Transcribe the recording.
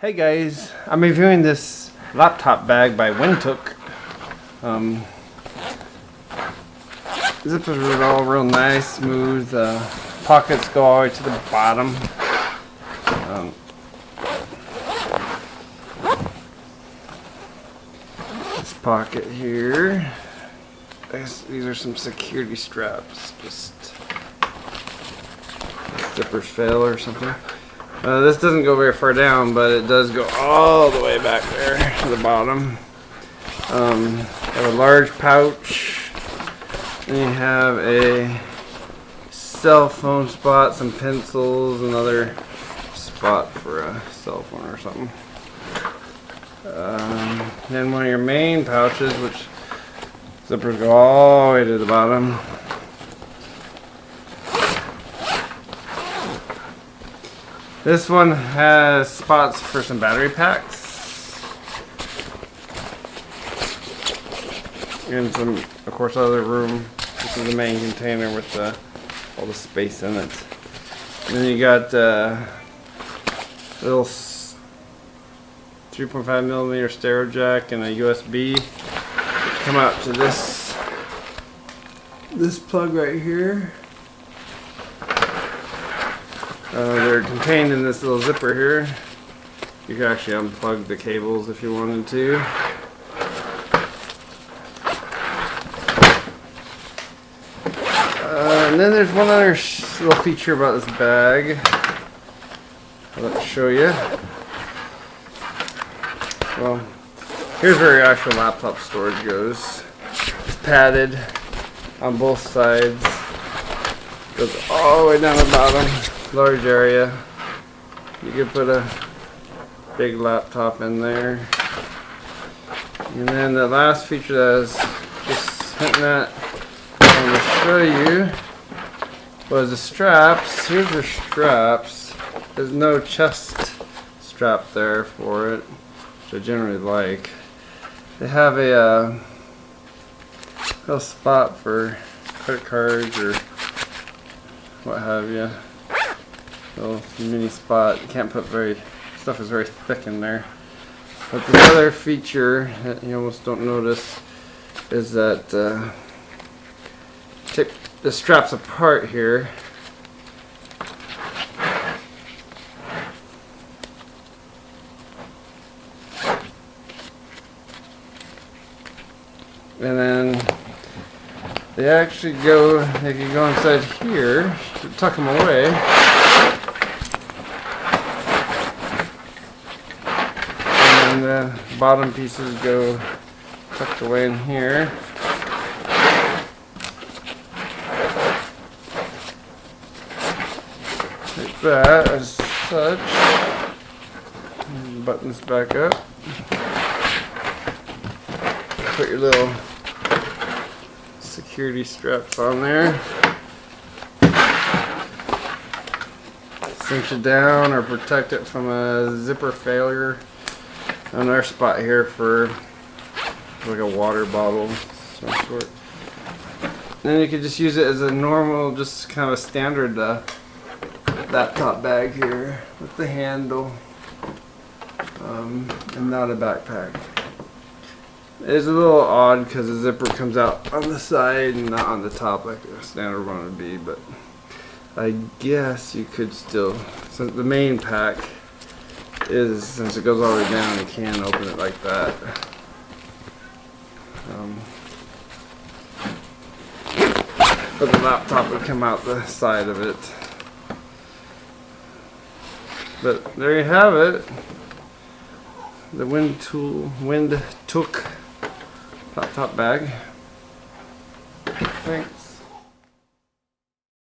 Hey guys, I'm reviewing this laptop bag by WindTook. Zippers are all real nice, smooth. Pockets go all the way to the bottom. This pocket here. I guess these are some security straps. Just zippers fail or something. This doesn't go very far down, but it does go all the way back there to the bottom. Have a large pouch. And you have a cell phone spot, some pencils, another spot for a cell phone or something. Then one of your main pouches, which zippers go all the way to the bottom. This one has spots for some battery packs and some, of course, other room. This is the main container with all the space in it. And then you got a little 3.5mm stereo jack and a USB. Come out to this plug right here. They're contained in this little zipper here. You can actually unplug the cables if you wanted to. And then there's one other little feature about this bag. Let's show you. Well, here's where your actual laptop storage goes. It's padded on both sides. Goes all the way down the bottom. Large area. You could put a big laptop in there. And then the last feature that I was just hinting at, I want to show you, was the straps. Here's the straps. There's no chest strap there for it, which I generally like. They have a little spot for credit cards or what have you. Little mini spot. You can't put stuff is very thick in there. But the other feature that you almost don't notice is that take the straps apart here. And then they actually they can go inside here to tuck them away. And the bottom pieces go tucked away in here. Like that, as such. And button this back up. Put your little security straps on there. Cinch it down or protect it from a zipper failure. Another spot here for like a water bottle of some sort. Then you could just use it as a normal, just kind of a standard laptop bag here with the handle and not a backpack. It's a little odd because the zipper comes out on the side and not on the top like a standard one would be, but I guess you could still, since the main pack since it goes all the way down, you can open it like that. But the laptop would come out the side of it. But there you have it. The WindTook laptop bag. Thanks.